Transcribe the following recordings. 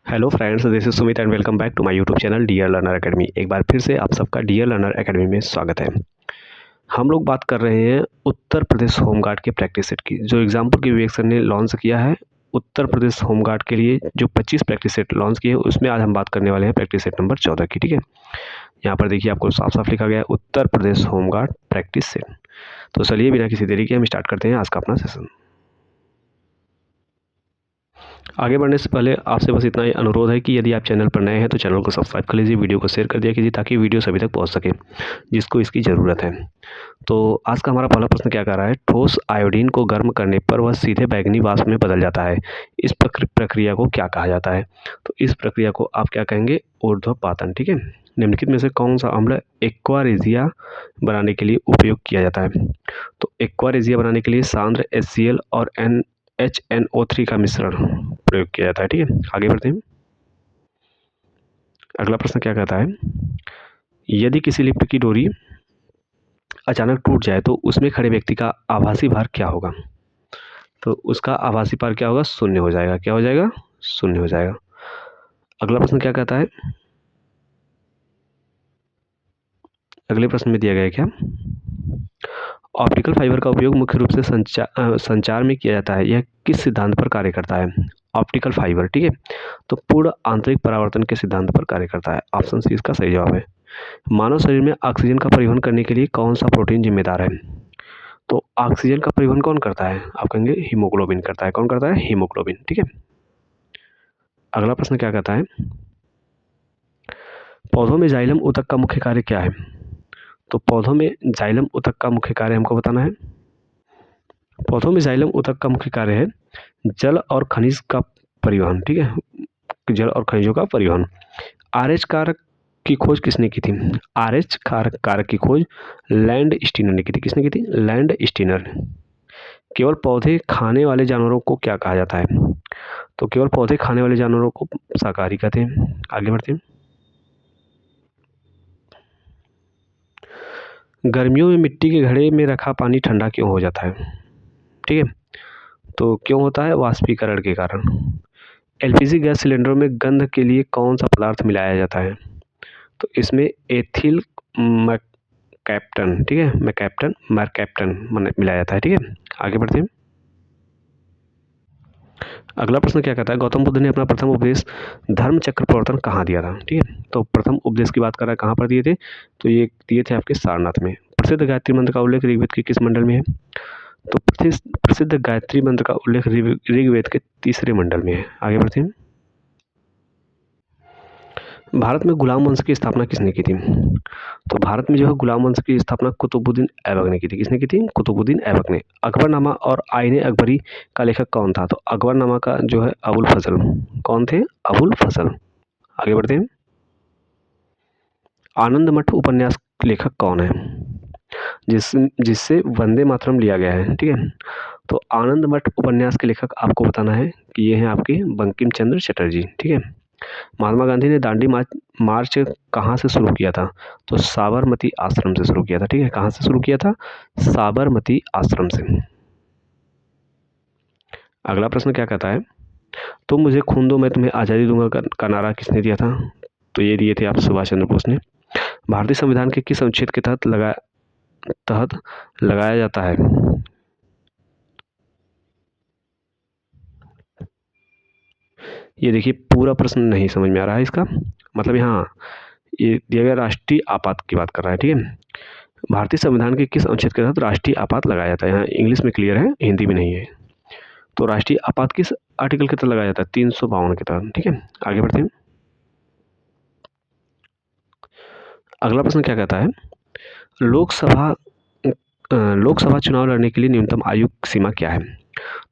Hello friends, this is Sumit and welcome back to my YouTube channel Dear Learner Academy. एक बार फिर से आप सबका डियर लर्नर एकेडमी में स्वागत है। हम लोग बात कर रहे हैं उत्तर प्रदेश होमगार्ड के प्रैक्टिस सेट की, जो एग्जाम्पल की विवेक सर ने लॉन्च किया है। उत्तर प्रदेश होमगार्ड के लिए जो 25 प्रैक्टिस सेट लॉन्च किए हैं, उसमें आज हम बात करने वाले हैं प्रैक्टिस सेट नंबर 14 की। ठीक है, यहाँ पर देखिए आपको साफ साफ लिखा गया है Uttar Pradesh home guard practice set. तो चलिए बिना किसी देरी के हम स्टार्ट करते हैं आज का अपना सेशन। आगे बढ़ने से पहले आपसे बस इतना ही अनुरोध है कि यदि आप चैनल पर नए हैं तो चैनल को सब्सक्राइब कर लीजिए, वीडियो को शेयर कर दिया कीजिए ताकि वीडियो सभी तक पहुंच सके जिसको इसकी ज़रूरत है। तो आज का हमारा पहला प्रश्न क्या कह रहा है, ठोस आयोडीन को गर्म करने पर वह सीधे बैंगनी वाष्प में बदल जाता है, इस प्रक्रिया को क्या कहा जाता है? तो इस प्रक्रिया को आप क्या कहेंगे, ऊर्ध्वपातन। ठीक है, निम्नलिखित में से कौन सा अम्ल एक्वा रेजिया बनाने के लिए उपयोग किया जाता है? तो एक्वा रेजिया बनाने के लिए सांद्र HCl और HNO3 का मिश्रण प्रयोग किया जाता है। ठीक है, आगे बढ़ते हैं। अगला प्रश्न क्या कहता है, यदि किसी लिफ्ट की डोरी अचानक टूट जाए तो उसमें खड़े व्यक्ति का आभासी भार क्या होगा? तो उसका आभासी भार क्या होगा, शून्य हो जाएगा। क्या हो जाएगा, शून्य हो जाएगा। अगला प्रश्न क्या कहता है, अगले प्रश्न में दिया गया है क्या, ऑप्टिकल फाइबर का उपयोग मुख्य रूप से संचार में किया जाता है, यह किस सिद्धांत पर कार्य करता है? Optical fibre. ठीक है, तो पूर्ण आंतरिक परावर्तन के सिद्धांत पर कार्य करता है। ऑप्शन सी इसका सही जवाब है। मानव शरीर में ऑक्सीजन का परिवहन करने के लिए कौन सा प्रोटीन जिम्मेदार है? तो ऑक्सीजन का परिवहन कौन करता है? आप कहेंगे हीमोग्लोबिन करता है। कौन करता है? हीमोग्लोबिन। ठीक है, अगला प्रश्न क्या कहता है, पौधों में जाइलम ऊतक का मुख्य कार्य क्या है? तो पौधों में जाइलम ऊतक का मुख्य कार्य हमको बताना है। पौधों में जाइलम ऊतक का मुख्य कार्य है जल और खनिज का परिवहन। ठीक है, जल और खनिजों का परिवहन। RH कारक की खोज किसने की थी? RH कारक की खोज लैंड स्टीनर ने की थी। किसने की थी? Land Steiner. केवल पौधे खाने वाले जानवरों को क्या कहा जाता है? तो केवल पौधे खाने वाले जानवरों को शाकाहारी कहते हैं। आगे बढ़ते हैं। गर्मियों में मिट्टी के घड़े में रखा पानी ठंडा क्यों हो जाता है? ठीक है, तो क्यों होता है? वाष्पीकरण के कारण। LPG गैस सिलेंडरों में गंध के लिए कौन सा पदार्थ मिलाया जाता है? तो इसमें एथिल कैप्टन। ठीक है, मरकैप्टन मिलाया जाता है। ठीक है, आगे बढ़ते हैं। अगला प्रश्न क्या कहता है, गौतम बुद्ध ने अपना प्रथम उपदेश धर्म चक्र प्रवर्तन कहाँ दिया था? ठीक है, तो प्रथम उपदेश की बात कर रहा है, कहाँ पर दिए थे? तो ये दिए थे आपके सारनाथ में। प्रसिद्ध गायत्री मंत्र का उल्लेख ऋग्वेद के किस मंडल में है? तो प्रसिद्ध गायत्री मंत्र का उल्लेख ऋग्वेद के 3रे मंडल में है। आगे बढ़ते हैं। भारत में गुलाम वंश की स्थापना किसने की थी? तो भारत में जो है गुलाम वंश की स्थापना कुतुबुद्दीन ऐबक ने की थी। किसने की थी? कुतुबुद्दीन ऐबक ने। अकबरनामा और आईने अकबरी का लेखक कौन था? तो अकबरनामा का जो है अबुल फजल। कौन थे? अबुल फजल। आगे बढ़ते हैं। आनंद मठ उपन्यास लेखक कौन है, जिससे वंदे मातरम लिया गया है? ठीक है, तो आनंद मठ उपन्यास के लेखक आपको बताना है कि ये हैं आपके बंकिम चंद्र चटर्जी। ठीक है, महात्मा गांधी ने दांडी मार्च कहाँ से शुरू किया था? तो साबरमती आश्रम से शुरू किया था। ठीक है, कहाँ से शुरू किया था? साबरमती आश्रम से। अगला प्रश्न क्या कहता है, तुम मुझे खून दो मैं तुम्हें आज़ादी दूंगा का नारा किसने दिया था? तो ये दिए थे आप सुभाष चंद्र बोस ने। भारतीय संविधान के किस अनुच्छेद के तहत लगाया जाता है? ये देखिए पूरा प्रश्न नहीं समझ में आ रहा है इसका मतलब। यहाँ ये दिया गया राष्ट्रीय आपात की बात कर रहा है। ठीक है, भारतीय संविधान के किस अनुच्छेद के तहत राष्ट्रीय आपात लगाया जाता है? यहाँ इंग्लिश में क्लियर है, हिंदी में नहीं है। तो राष्ट्रीय आपात किस आर्टिकल के तहत लगाया जाता है? 352 के तहत। ठीक है, आगे बढ़ते हैं। अगला प्रश्न क्या कहता है, लोकसभा लोकसभा चुनाव लड़ने के लिए न्यूनतम आयु सीमा क्या है?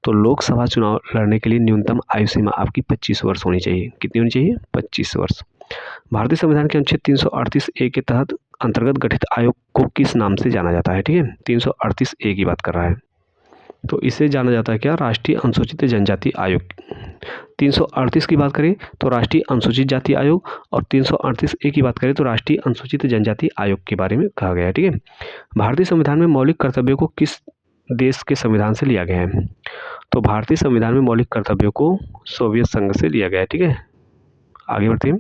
तो लोकसभा चुनाव लड़ने के लिए न्यूनतम आयु सीमा आपकी 25 वर्ष होनी चाहिए। कितनी होनी चाहिए? 25 वर्ष। भारतीय संविधान के अनुच्छेद 338A के तहत अंतर्गत गठित आयोग को किस नाम से जाना जाता है? ठीक है, 338A की बात कर रहा है, तो इसे जाना जाता है क्या? राष्ट्रीय अनुसूचित जनजाति आयोग। 338 की बात करें तो राष्ट्रीय अनुसूचित जाति आयोग, और 338A की बात करें तो राष्ट्रीय अनुसूचित जनजाति आयोग के बारे में कहा गया है। ठीक है, भारतीय संविधान में मौलिक कर्तव्यों को किस देश के संविधान से लिया गया है? तो भारतीय संविधान में मौलिक कर्तव्यों को सोवियत संघ से लिया गया है। ठीक है, आगे बढ़ते हैं।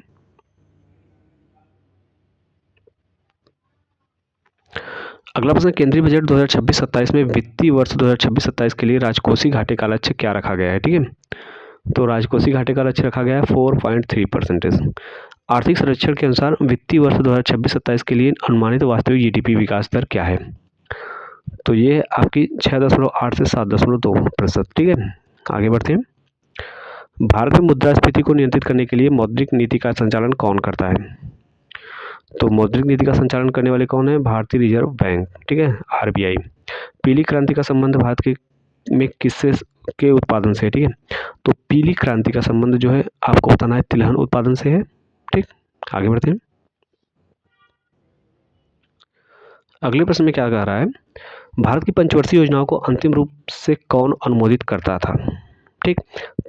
अगला प्रश्न, केंद्रीय बजट 2026-27 में वित्तीय वर्ष 2026-27 के लिए राजकोषीय घाटे का लक्ष्य क्या रखा गया है? ठीक है, तो राजकोषीय घाटे का लक्ष्य रखा गया है 4.3%। आर्थिक सर्वेक्षण के अनुसार वित्तीय वर्ष 2026-27 के लिए अनुमानित वास्तविक जीडीपी विकास दर क्या है? तो ये आपकी 6.8 से 7.2%। ठीक है, आगे बढ़ते हैं। भारत में मुद्रास्फीति को नियंत्रित करने के लिए मौद्रिक नीति का संचालन कौन करता है? तो मौद्रिक नीति का संचालन करने वाले कौन है? भारतीय रिजर्व बैंक। ठीक है, आरबीआई। पीली क्रांति का संबंध भारत के में किससे के उत्पादन से है? ठीक है, तो पीली क्रांति का संबंध जो है आपको बताना है तिलहन उत्पादन से है। ठीक, आगे बढ़ते हैं। अगले प्रश्न में क्या कह रहा है, भारत की पंचवर्षीय योजनाओं को अंतिम रूप से कौन अनुमोदित करता था? ठीक,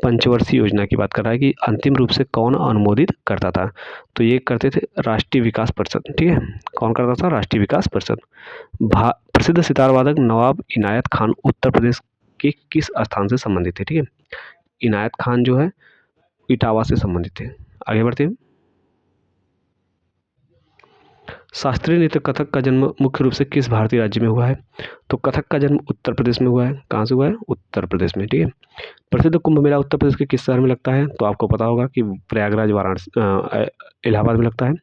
पंचवर्षीय योजना की बात कर रहा है कि अंतिम रूप से कौन अनुमोदित करता था, तो ये करते थे राष्ट्रीय विकास परिषद। ठीक है, कौन करता था? राष्ट्रीय विकास परिषद। प्रसिद्ध सितार वादक नवाब इनायत खान उत्तर प्रदेश के किस स्थान से संबंधित थे? ठीक है, इनायत खान जो है इटावा से संबंधित थे। आगे बढ़ते हैं। शास्त्रीय नृत्य कथक का जन्म मुख्य रूप से किस भारतीय राज्य में हुआ है? तो कथक का जन्म उत्तर प्रदेश में हुआ है। कहाँ से हुआ है? उत्तर प्रदेश में। ठीक है, प्रसिद्ध कुंभ मेला उत्तर प्रदेश के किस शहर में लगता है? तो आपको पता होगा कि प्रयागराज, वाराणसी, इलाहाबाद में लगता है।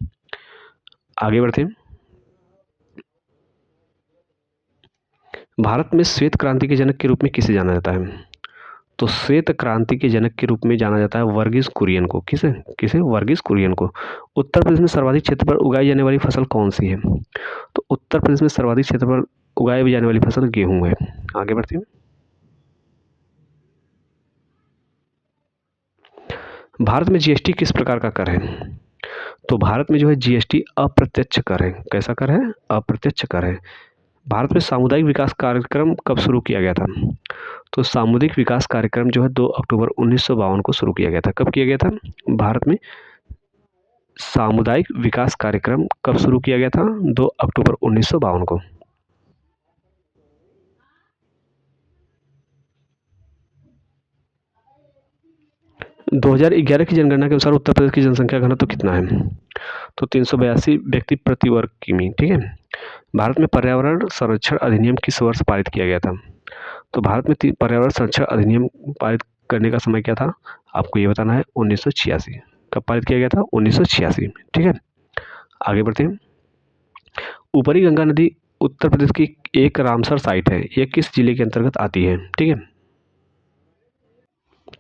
आगे बढ़ते हैं। भारत में श्वेत क्रांति के जनक के रूप में किसे जाना जाता है? तो श्वेत क्रांति के जनक के रूप में जाना जाता है वर्गीस कुरियन को। किसे? वर्गीस कुरियन को। उत्तर प्रदेश में सर्वाधिक क्षेत्र पर उगाई जाने वाली फसल कौन सी है? तो उत्तर प्रदेश में सर्वाधिक क्षेत्र पर उगाई जाने वाली फसल गेहूं है। आगे बढ़ते हैं। भारत में जीएसटी किस प्रकार का कर है? तो भारत में जो है जीएसटी अप्रत्यक्ष कर है। कैसा कर है? अप्रत्यक्ष कर है। भारत में सामुदायिक विकास कार्यक्रम कब शुरू किया गया था? तो सामुदायिक विकास कार्यक्रम जो है 2 अक्टूबर 1952 को शुरू किया गया था। कब किया गया था? भारत में सामुदायिक विकास कार्यक्रम कब शुरू किया गया था? 2 अक्टूबर 1952 को। दो 2011 की जनगणना के अनुसार उत्तर प्रदेश की जनसंख्या घनत्व कितना है? तो 382 व्यक्ति प्रति वर्ग किमी। ठीक है, भारत में पर्यावरण संरक्षण अधिनियम किस वर्ष पारित किया गया था? तो भारत में पर्यावरण संरक्षण अधिनियम पारित करने का समय क्या था? आपको ये बताना है 1986। कब पारित किया गया था? 1986। ठीक है, आगे बढ़ते हैं। ऊपरी गंगा नदी उत्तर प्रदेश की एक रामसर साइट है, यह किस जिले के अंतर्गत आती है? ठीक है,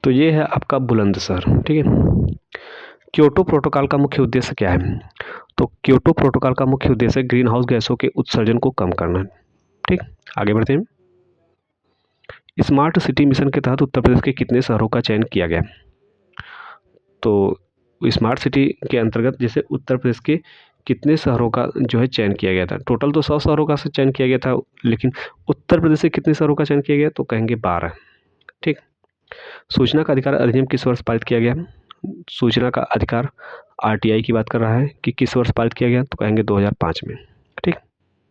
तो ये है आपका बुलंदशहर। ठीक है, क्योटो प्रोटोकॉल का मुख्य उद्देश्य क्या है? तो क्योटो प्रोटोकॉल का मुख्य उद्देश्य ग्रीन हाउस गैसों के उत्सर्जन को कम करना है। ठीक, आगे बढ़ते हैं। स्मार्ट सिटी मिशन के तहत उत्तर प्रदेश के कितने शहरों का चयन किया गया? तो स्मार्ट सिटी के अंतर्गत जैसे उत्तर प्रदेश के कितने शहरों का जो है चयन किया गया था? टोटल तो 100 शहरों का चयन किया गया था, लेकिन उत्तर प्रदेश से कितने शहरों का चयन किया गया? तो कहेंगे 12। ठीक, सूचना का अधिकार अधिनियम किस वर्ष पारित किया गया? सूचना का अधिकार आरटीआई की बात कर रहा है कि किस वर्ष पारित किया गया? तो कहेंगे 2005 में। ठीक,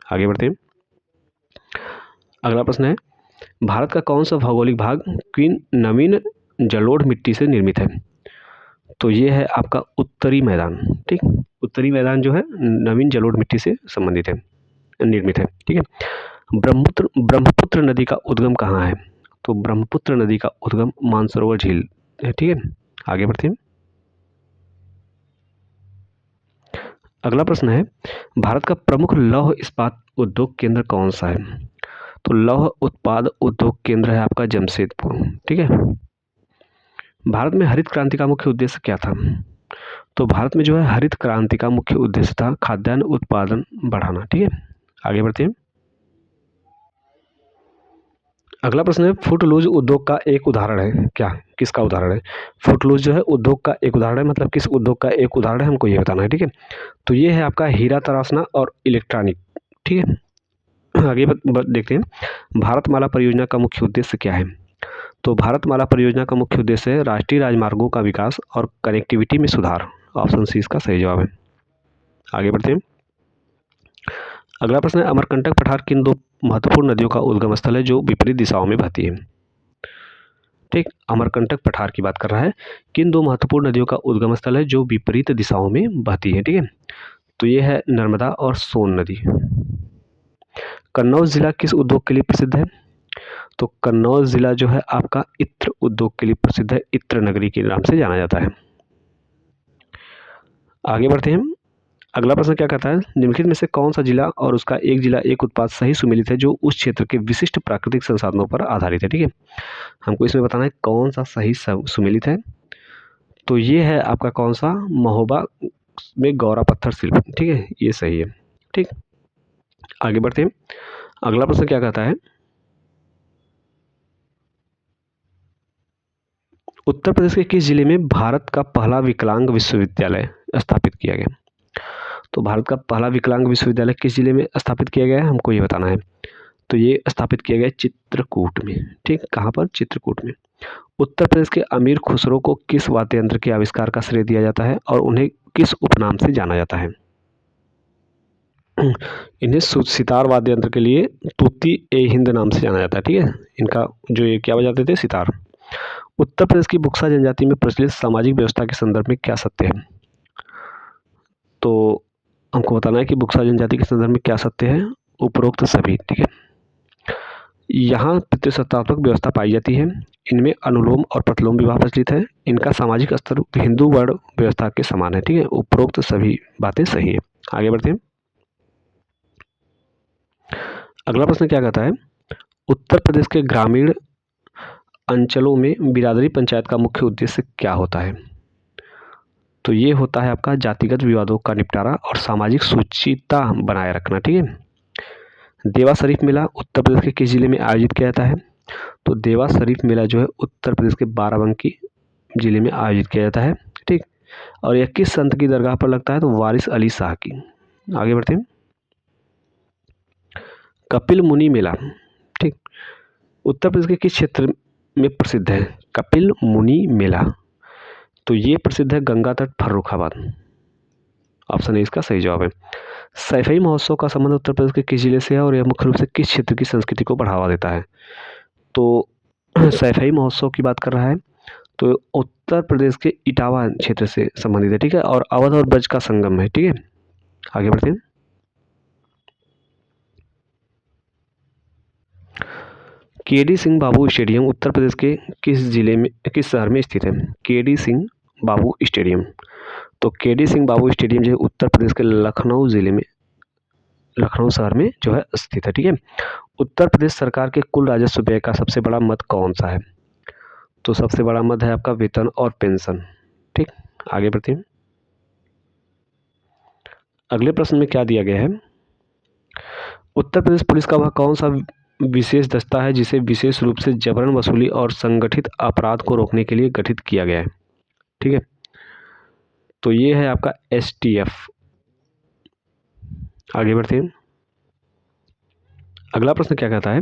आगे बढ़ते हैं। अगला प्रश्न है, भारत का कौन सा भौगोलिक भाग क्वीन नवीन जलोढ़ मिट्टी से निर्मित है? तो ये है आपका उत्तरी मैदान। ठीक, उत्तरी मैदान जो है नवीन जलोढ़ मिट्टी से संबंधित है, निर्मित है। ठीक है, ब्रह्मपुत्र नदी का उद्गम कहाँ है? तो ब्रह्मपुत्र नदी का उद्गम मानसरोवर झील है। ठीक है, आगे बढ़ते हैं। अगला प्रश्न है, भारत का प्रमुख लौह इस्पात उद्योग केंद्र कौन सा है? तो लौह उत्पाद उद्योग केंद्र है आपका जमशेदपुर। ठीक है, भारत में हरित क्रांति का मुख्य उद्देश्य क्या था? तो भारत में जो है हरित क्रांति का मुख्य उद्देश्य था खाद्यान्न उत्पादन बढ़ाना। ठीक है, आगे बढ़ते हैं। अगला प्रश्न है, फुटलूज उद्योग का एक उदाहरण है क्या? किसका उदाहरण है? फुटलूज जो है उद्योग का एक उदाहरण है, मतलब किस उद्योग का एक उदाहरण है, हमको ये बताना है। ठीक है, तो ये है आपका हीरा तराशना और इलेक्ट्रॉनिक। ठीक है, आगे देखते हैं। भारतमाला परियोजना का मुख्य उद्देश्य क्या है? तो भारतमाला परियोजना का मुख्य उद्देश्य है राष्ट्रीय राजमार्गों का विकास और कनेक्टिविटी में सुधार। ऑप्शन सी इसका सही जवाब है। आगे बढ़ते हैं। अगला प्रश्न है, अमरकंटक पठार किन दो महत्वपूर्ण नदियों का उद्गम स्थल है जो विपरीत दिशाओं में बहती है? ठीक। अमरकंटक पठार की बात कर रहा है। किन दो महत्वपूर्ण नदियों का उद्गम स्थल है जो विपरीत दिशाओं में बहती है? ठीक है, तो ये है नर्मदा और सोन नदी। कन्नौज जिला किस उद्योग के लिए प्रसिद्ध है? तो कन्नौज जिला जो है आपका इत्र उद्योग के लिए प्रसिद्ध है, इत्र नगरी के नाम से जाना जाता है। आगे बढ़ते हैं। अगला प्रश्न क्या कहता है, निम्नलिखित में से कौन सा जिला और उसका एक जिला एक उत्पाद सही सुमेलित है जो उस क्षेत्र के विशिष्ट प्राकृतिक संसाधनों पर आधारित है? ठीक है, हमको इसमें बताना है कौन सा सही सुमेलित है। तो ये है आपका कौन सा, महोबा में गौरा पत्थर शिल्प। ठीक है, ये सही है। ठीक, आगे बढ़ते हैं। अगला प्रश्न क्या कहता है, उत्तर प्रदेश के किस जिले में भारत का पहला विकलांग विश्वविद्यालय स्थापित किया गया? तो भारत का पहला विकलांग विश्वविद्यालय किस जिले में स्थापित किया गया है, हमको ये बताना है। तो ये स्थापित किया गया चित्रकूट में। ठीक, कहाँ पर? चित्रकूट में। उत्तर प्रदेश के अमीर खुसरो को किस वाद्य यंत्र के आविष्कार का श्रेय दिया जाता है और उन्हें किस उपनाम से जाना जाता है? इन्हें सितार वाद्य यंत्र के लिए तूती ए हिंद नाम से जाना जाता है। ठीक है, इनका जो ये क्या बजाते थे, सितार। उत्तर प्रदेश की बुक्सा जनजाति में प्रचलित सामाजिक व्यवस्था के संदर्भ में क्या सत्य है? तो हमको बताना है कि बुक्सा जनजाति के संदर्भ में क्या सत्य है, उपरोक्त सभी। ठीक है, यहाँ पितृसत्तात्मक व्यवस्था पाई जाती है, इनमें अनुलोम और प्रतिलोम विवाह प्रचलित है, इनका सामाजिक स्तर हिंदू वर्ण व्यवस्था के समान है। ठीक है, उपरोक्त सभी बातें सही है। आगे बढ़ते हैं। अगला प्रश्न क्या कहता है, उत्तर प्रदेश के ग्रामीण अंचलों में बिरादरी पंचायत का मुख्य उद्देश्य क्या होता है? तो ये होता है आपका जातिगत विवादों का निपटारा और सामाजिक सुचिता बनाए रखना। ठीक है, देवा शरीफ मेला उत्तर प्रदेश के किस जिले में आयोजित किया जाता है? तो देवा शरीफ मेला जो है उत्तर प्रदेश के बाराबंकी जिले में आयोजित किया जाता है। ठीक, और यह किस संत की दरगाह पर लगता है? तो वारिस अली शाह की। आगे बढ़ते हैं। कपिल मुनि मेला, ठीक, उत्तर प्रदेश के किस क्षेत्र में प्रसिद्ध है? कपिल मुनि मेला, तो ये प्रसिद्ध है गंगा तट फर्रुखाबाद। ऑप्शन ए इसका सही जवाब है। सैफई महोत्सव का संबंध उत्तर प्रदेश के किस जिले से है और यह मुख्य रूप से किस क्षेत्र की संस्कृति को बढ़ावा देता है? तो सैफई महोत्सव की बात कर रहा है, तो उत्तर प्रदेश के इटावा क्षेत्र से संबंधित है। ठीक है, और अवध और ब्रज का संगम है। ठीक है, आगे बढ़ते हैं। केडी सिंह बाबू स्टेडियम उत्तर प्रदेश के किस जिले में, किस शहर में स्थित है? केडी सिंह बाबू स्टेडियम, तो केडी सिंह बाबू स्टेडियम जो है उत्तर प्रदेश के लखनऊ जिले में, लखनऊ शहर में जो है स्थित है। ठीक है, उत्तर प्रदेश सरकार के कुल राजस्व व्यय का सबसे बड़ा मद कौन सा है? तो सबसे बड़ा मद है आपका वेतन और पेंशन। ठीक, आगे बढ़ते हैं। अगले प्रश्न में क्या दिया गया है, उत्तर प्रदेश पुलिस का वह कौन सा विशेष दस्ता है जिसे विशेष रूप से जबरन वसूली और संगठित अपराध को रोकने के लिए गठित किया गया है? ठीक है, तो ये है आपका एसटीएफ। आगे बढ़ते हैं। अगला प्रश्न क्या कहता है,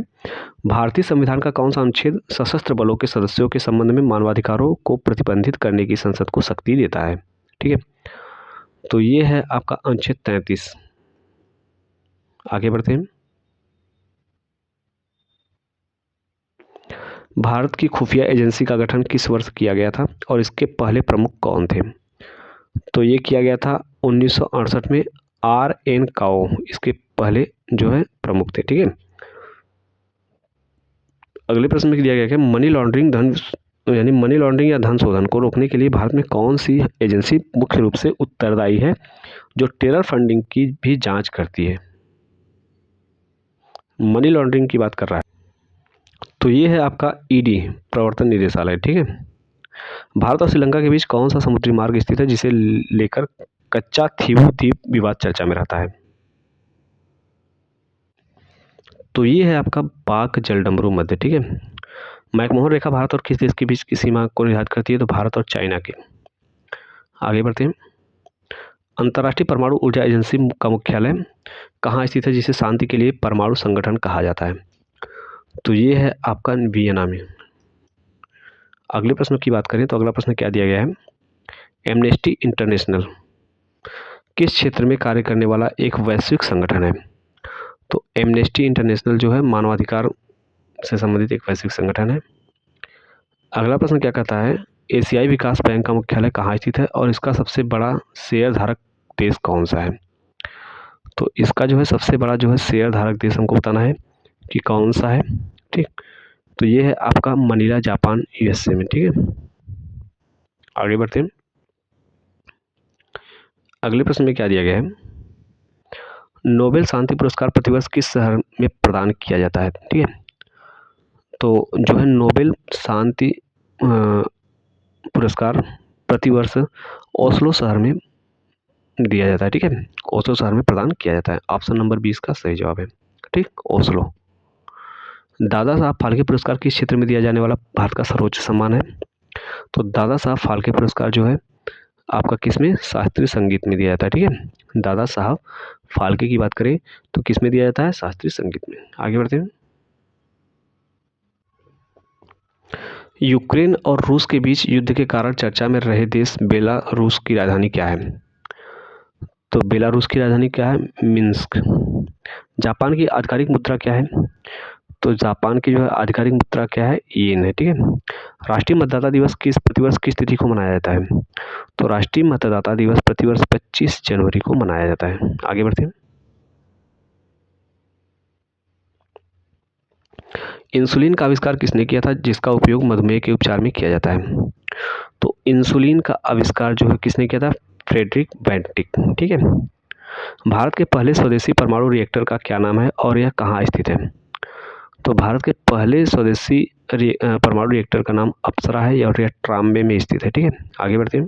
भारतीय संविधान का कौन सा अनुच्छेद सशस्त्र बलों के सदस्यों के संबंध में मानवाधिकारों को प्रतिबंधित करने की संसद को शक्ति देता है? ठीक है, तो ये है आपका अनुच्छेद 33। आगे बढ़ते हैं। भारत की खुफिया एजेंसी का गठन किस वर्ष किया गया था और इसके पहले प्रमुख कौन थे? तो ये किया गया था 1968 में। RN काओ इसके पहले जो है प्रमुख थे। ठीक है, अगले प्रश्न में दिया गया है मनी लॉन्ड्रिंग यानी मनी लॉन्ड्रिंग या धन शोधन को रोकने के लिए भारत में कौन सी एजेंसी मुख्य रूप से उत्तरदायी है जो टेरर फंडिंग की भी जांच करती है? मनी लॉन्ड्रिंग की बात कर रहा है, तो ये है आपका ईडी, प्रवर्तन निदेशालय। ठीक है, भारत और श्रीलंका के बीच कौन सा समुद्री मार्ग स्थित है जिसे लेकर कच्चा थीवू द्वीप विवाद चर्चा में रहता है? तो ये है आपका पाक जलडमरू मध्य। ठीक है, मैकमोहन रेखा भारत और किस देश के बीच की सीमा को निर्धारित करती है? तो भारत और चाइना के। आगे बढ़ते हैं। अंतर्राष्ट्रीय परमाणु ऊर्जा एजेंसी का मुख्यालय कहाँ स्थित है जिसे शांति के लिए परमाणु संगठन कहा जाता है? तो ये है आपका वियना में। अगले प्रश्न की बात करें तो अगला प्रश्न क्या दिया गया है, एमनेस्टी इंटरनेशनल किस क्षेत्र में कार्य करने वाला एक वैश्विक संगठन है? तो एमनेस्टी इंटरनेशनल जो है मानवाधिकार से संबंधित एक वैश्विक संगठन है। अगला प्रश्न क्या कहता है, एशियाई विकास बैंक का मुख्यालय कहाँ स्थित है और इसका सबसे बड़ा शेयर धारक देश कौन सा है? तो इसका जो है सबसे बड़ा जो है शेयर धारक देश हमको बताना है कि कौन सा है। ठीक, तो ये है आपका मनीला, जापान, यूएसए में। ठीक है, आगे बढ़ते हैं। अगले प्रश्न में क्या दिया गया है, नोबेल शांति पुरस्कार प्रतिवर्ष किस शहर में प्रदान किया जाता है? ठीक है, तो जो है नोबेल शांति पुरस्कार प्रतिवर्ष ओस्लो शहर में दिया जाता है। ठीक है, ओस्लो शहर में प्रदान किया जाता है। ऑप्शन नंबर 20 का सही जवाब है। ठीक, ओस्लो। दादा साहब फाल्के पुरस्कार किस क्षेत्र में दिया जाने वाला भारत का सर्वोच्च सम्मान है? तो दादा साहब फाल्के पुरस्कार जो है आपका किस में, शास्त्रीय संगीत में दिया जाता है। ठीक है, दादा साहब फाल्के की बात करें तो किस में दिया जाता है, शास्त्रीय संगीत में। आगे बढ़ते हैं। यूक्रेन और रूस के बीच युद्ध के कारण चर्चा में रहे देश बेलारूस की राजधानी क्या है? तो बेलारूस की राजधानी क्या है, मिन्स्क। जापान की आधिकारिक मुद्रा क्या है? तो जापान की जो है आधिकारिक मुद्रा क्या है, येन है। ठीक है, राष्ट्रीय मतदाता दिवस किस प्रतिवर्ष किस तिथि को मनाया जाता है? तो राष्ट्रीय मतदाता दिवस प्रतिवर्ष 25 जनवरी को मनाया जाता है। आगे बढ़ते हैं। इंसुलिन का आविष्कार किसने किया था जिसका उपयोग मधुमेह के उपचार में किया जाता है? तो इंसुलिन का आविष्कार जो है किसने किया था, फ्रेडरिक बैंटिक। ठीक है, भारत के पहले स्वदेशी परमाणु रिएक्टर का क्या नाम है और यह कहाँ स्थित है? तो भारत के पहले स्वदेशी परमाणु रिएक्टर का नाम अप्सरा है और यह ट्राम्बे में स्थित है। ठीक है, आगे बढ़ते हैं।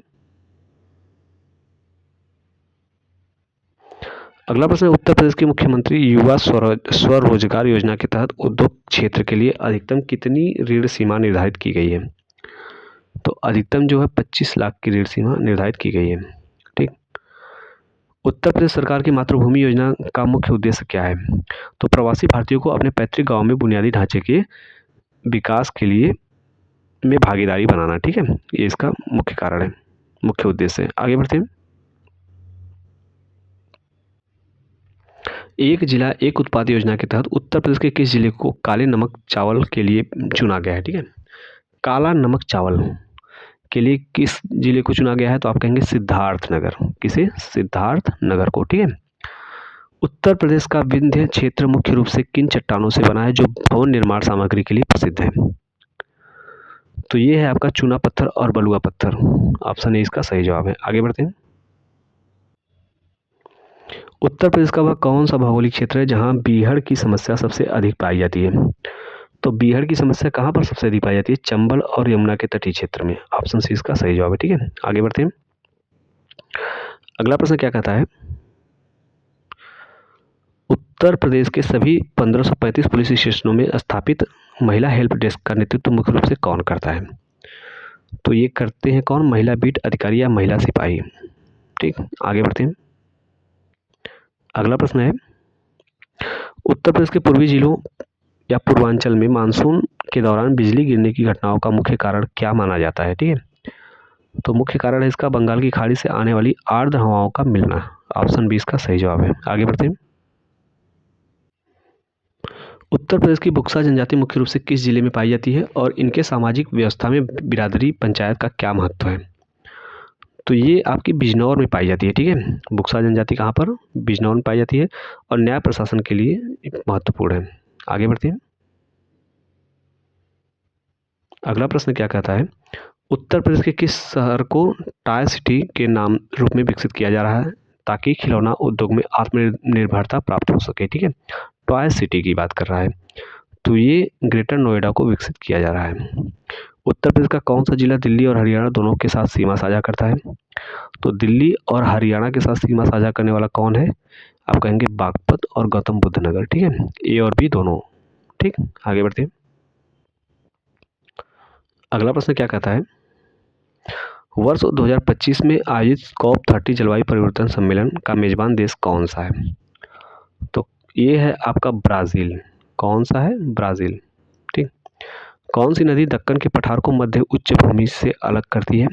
अगला प्रश्न है, उत्तर प्रदेश के मुख्यमंत्री युवा स्वरोजगार योजना के तहत उद्योग क्षेत्र के लिए अधिकतम कितनी ऋण सीमा निर्धारित की गई है? तो अधिकतम जो है 25 लाख की ऋण सीमा निर्धारित की गई है। ठीक, उत्तर प्रदेश सरकार की मातृभूमि योजना का मुख्य उद्देश्य क्या है? तो प्रवासी भारतीयों को अपने पैतृक गांव में बुनियादी ढांचे के विकास के लिए में भागीदारी बनाना। ठीक है, ये इसका मुख्य कारण है, मुख्य उद्देश्य है। आगे बढ़ते हैं। एक जिला एक उत्पाद योजना के तहत उत्तर प्रदेश के किस जिले को काले नमक चावल के लिए चुना गया है? ठीक है, काला नमक चावल के लिए किस जिले को चुना गया है? तो आप कहेंगे सिद्धार्थनगर। किसे? सिद्धार्थनगर को। ठीक है, उत्तर प्रदेश का विंध्य क्षेत्र मुख्य रूप से किन चट्टानों से बना है जो भवन निर्माण सामग्री के लिए प्रसिद्ध है? तो ये है आपका चूना पत्थर और बलुआ पत्थर। ऑप्शन ए इसका सही जवाब है। आगे बढ़ते हैं। उत्तर प्रदेश का वह कौन सा भौगोलिक क्षेत्र है जहां बीहड़ की समस्या सबसे अधिक पाई जाती है? तो बीहड़ की समस्या कहां पर सबसे अधिक पाई जाती है? चंबल और यमुना के तटीय क्षेत्र में। ऑप्शन सी इसका सही जवाब है। ठीक है, आगे बढ़ते हैं। अगला प्रश्न क्या कहता है, उत्तर प्रदेश के सभी 1535 पुलिस स्टेशनों में स्थापित महिला हेल्प डेस्क का नेतृत्व मुख्य रूप से कौन करता है? तो ये करते हैं कौन, महिला बीट अधिकारी या महिला सिपाही। ठीक, आगे बढ़ते हैं। अगला प्रश्न है, उत्तर प्रदेश के पूर्वी जिलों या पूर्वांचल में मानसून के दौरान बिजली गिरने की घटनाओं का मुख्य कारण क्या माना जाता है? ठीक है, तो मुख्य कारण है इसका बंगाल की खाड़ी से आने वाली आर्द्र हवाओं का मिलना। ऑप्शन 20 का सही जवाब है। आगे बढ़ते हैं। उत्तर प्रदेश की बुक्सा जनजाति मुख्य रूप से किस जिले में पाई जाती है और इनके सामाजिक व्यवस्था में बिरादरी पंचायत का क्या महत्व है? तो ये आपकी बिजनौर में पाई जाती है। ठीक है, बुक्सा जनजाति कहाँ पर, बिजनौर में पाई जाती है और न्याय प्रशासन के लिए महत्वपूर्ण है। आगे बढ़ते हैं। अगला प्रश्न क्या कहता है, उत्तर प्रदेश के किस शहर को टाई सिटी के नाम रूप में विकसित किया जा रहा है ताकि खिलौना उद्योग में आत्मनिर्भरता प्राप्त हो सके? ठीक है, टॉय सिटी की बात कर रहा है, तो ये ग्रेटर नोएडा को विकसित किया जा रहा है। उत्तर प्रदेश का कौन सा जिला दिल्ली और हरियाणा दोनों के साथ सीमा साझा करता है? तो दिल्ली और हरियाणा के साथ सीमा साझा करने वाला कौन है? आप कहेंगे बागपत और गौतम बुद्ध नगर। ठीक है, ए और बी दोनों। ठीक, आगे बढ़ते हैं। अगला प्रश्न क्या कहता है, वर्ष 2025 में आयोजित COP30 जलवायु परिवर्तन सम्मेलन का मेजबान देश कौन सा है? तो ये है आपका ब्राज़ील। कौन सा है? ब्राज़ील। ठीक, कौन सी नदी दक्कन के पठार को मध्य उच्च भूमि से अलग करती है?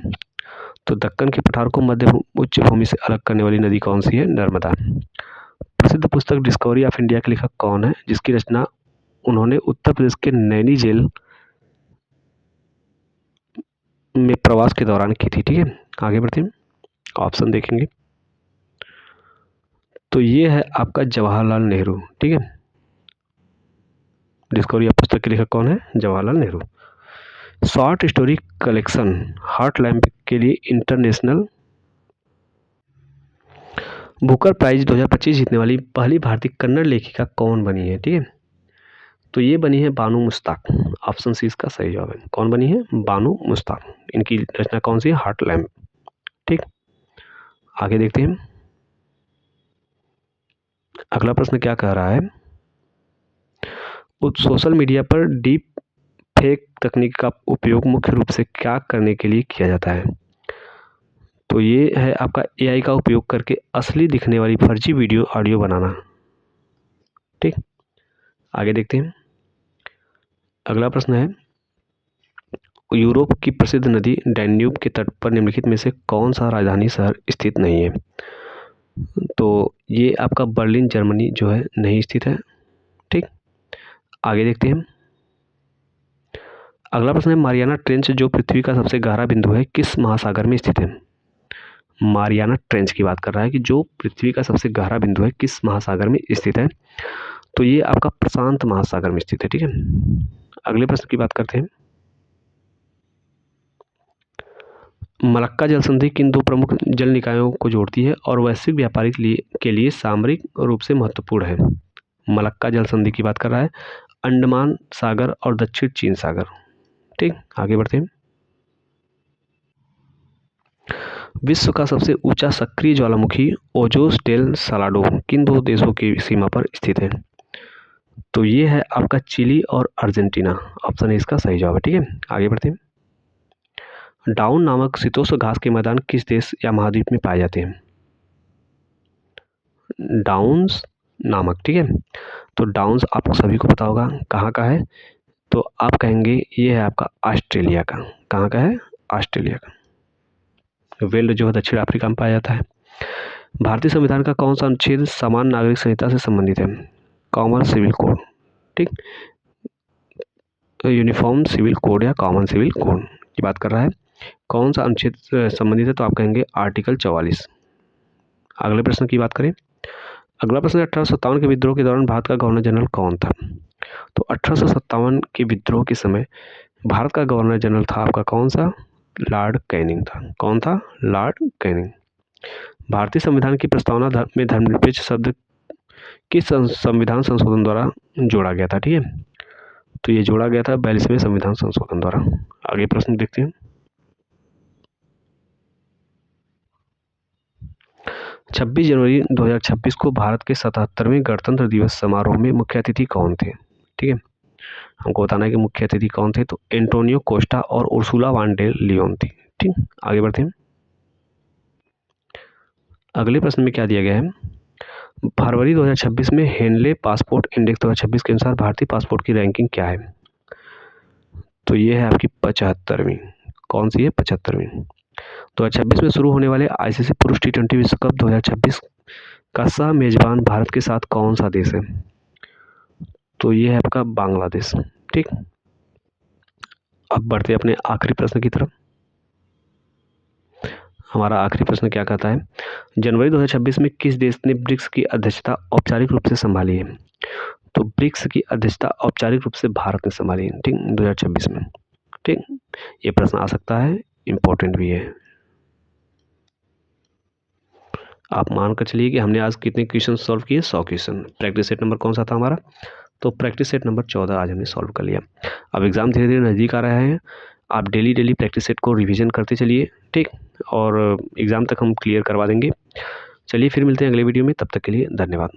तो दक्कन के पठार को मध्य उच्च भूमि से अलग करने वाली नदी कौन सी है? नर्मदा। प्रसिद्ध पुस्तक डिस्कवरी ऑफ इंडिया के लेखक कौन है जिसकी रचना उन्होंने उत्तर प्रदेश के नैनी जेल में प्रवास के दौरान की थी। ठीक है, आगे बढ़ते हैं, ऑप्शन देखेंगे। तो ये है आपका जवाहरलाल नेहरू। ठीक है, डिस्कवरी ऑफ पुस्तक के लेखक कौन है? Jawaharlal Nehru. Short story collection heart lamp के लिए इंटरनेशनल बुकर प्राइज 2025 जीतने वाली पहली भारतीय कन्नड़ लेखिका कौन बनी है? ठीक है, तो ये बनी है बानू मुश्ताक। ऑप्शन सी इसका सही जवाब है। कौन बनी है? बानू मुश्ताक। इनकी रचना कौन सी है? Heart lamp. ठीक, आगे देखते हैं, अगला प्रश्न क्या कह रहा है? सोशल मीडिया पर डीप फेक तकनीक का उपयोग मुख्य रूप से क्या करने के लिए किया जाता है? तो ये है आपका एआई का उपयोग करके असली दिखने वाली फर्जी वीडियो ऑडियो बनाना। ठीक, आगे देखते हैं, अगला प्रश्न है, यूरोप की प्रसिद्ध नदी डैन्यूब के तट पर निम्नलिखित में से कौन सा राजधानी शहर स्थित नहीं है? तो ये आपका बर्लिन जर्मनी जो है नहीं स्थित है। ठीक, आगे देखते हैं, अगला प्रश्न है, मारियाना ट्रेंच जो पृथ्वी का सबसे गहरा बिंदु है किस महासागर में स्थित है? मारियाना ट्रेंच की बात कर रहा है कि जो पृथ्वी का सबसे गहरा बिंदु है किस महासागर में स्थित है? तो ये आपका प्रशांत महासागर में स्थित है। ठीक है, अगले प्रश्न की बात करते हैं, मलक्का जल संधि किन दो प्रमुख जल निकायों को जोड़ती है और वैश्विक व्यापार के लिए सामरिक रूप से महत्वपूर्ण है? मलक्का जल संधि की बात कर रहा है अंडमान सागर और दक्षिण चीन सागर। ठीक, आगे बढ़ते हैं, विश्व का सबसे ऊंचा सक्रिय ज्वालामुखी ओजोस डेल सालाडो किन दो देशों की सीमा पर स्थित है? तो ये है आपका चिली और अर्जेंटीना। ऑप्शन ए इसका सही जवाब है। ठीक है, आगे बढ़ते हैं, डाउन नामक शीतोष्ण घास के मैदान किस देश या महाद्वीप में पाए जाते हैं? डाउन्स नामक, ठीक है, तो डाउन्स आप सभी को पता होगा कहाँ का है, तो आप कहेंगे ये है आपका ऑस्ट्रेलिया का। कहाँ का है? ऑस्ट्रेलिया का। वेल्ड जो है दक्षिण अफ्रीका में पाया जाता है। भारतीय संविधान का कौन सा अनुच्छेद समान नागरिक संहिता से संबंधित है? Common civil code. ठीक, यूनिफॉर्म सिविल कोड या कॉमन सिविल कोड की बात कर रहा है। कौन सा अनुच्छेद संबंधित है? तो आप कहेंगे आर्टिकल 44। अगले प्रश्न की बात करें, अगला प्रश्न 1857 के विद्रोह के दौरान भारत का गवर्नर जनरल कौन था? तो 1857 के विद्रोह के समय भारत का गवर्नर जनरल था आपका कौन सा? लॉर्ड कैनिंग था। कौन था? Lord Canning. भारतीय संविधान की प्रस्तावना में धर्मनिरपेक्ष शब्द किस संविधान संशोधन द्वारा जोड़ा गया था? ठीक है, तो ये जोड़ा गया था 42वें संविधान संशोधन द्वारा। आगे प्रश्न देखते हैं, 26 जनवरी 2026 को भारत के 77वें गणतंत्र दिवस समारोह में मुख्य अतिथि कौन थे? ठीक है, हमको बताना है कि मुख्य अतिथि कौन थे, तो एंटोनियो कोस्टा और उर्सुला वान डेर लियोन थी। ठीक, आगे बढ़ते हैं, अगले प्रश्न में क्या दिया गया है, फरवरी 2026 में हेनले पासपोर्ट इंडेक्स 2026 के अनुसार भारतीय पासपोर्ट की रैंकिंग क्या है? तो ये है आपकी 75वीं। कौन सी है? 75वीं। 2026 में शुरू होने वाले आईसीसी पुरुष टी20 विश्व कप 2026 का सह मेजबान भारत के साथ कौन सा देश है? तो ये है आपका बांग्लादेश। ठीक, अब बढ़ते अपने आखिरी प्रश्न की तरफ। हमारा आखिरी प्रश्न क्या कहता है, जनवरी 2026 में किस देश ने ब्रिक्स की अध्यक्षता औपचारिक रूप से संभाली है? तो ब्रिक्स की अध्यक्षता औपचारिक रूप से भारत ने संभाली है। ठीक, 2026 में। ठीक, ये प्रश्न आ सकता है, इम्पोर्टेंट भी है। आप मान कर चलिए कि हमने आज कितने क्वेश्चन सॉल्व किए? 100 क्वेश्चन। प्रैक्टिस सेट नंबर कौन सा था हमारा? तो प्रैक्टिस सेट नंबर 14 आज हमने सॉल्व कर लिया। अब एग्ज़ाम धीरे धीरे नज़दीक आ रहे हैं, आप डेली प्रैक्टिस सेट को रिवीजन करते चलिए। ठीक, और एग्ज़ाम तक हम क्लियर करवा देंगे। चलिए फिर मिलते हैं अगले वीडियो में, तब तक के लिए धन्यवाद।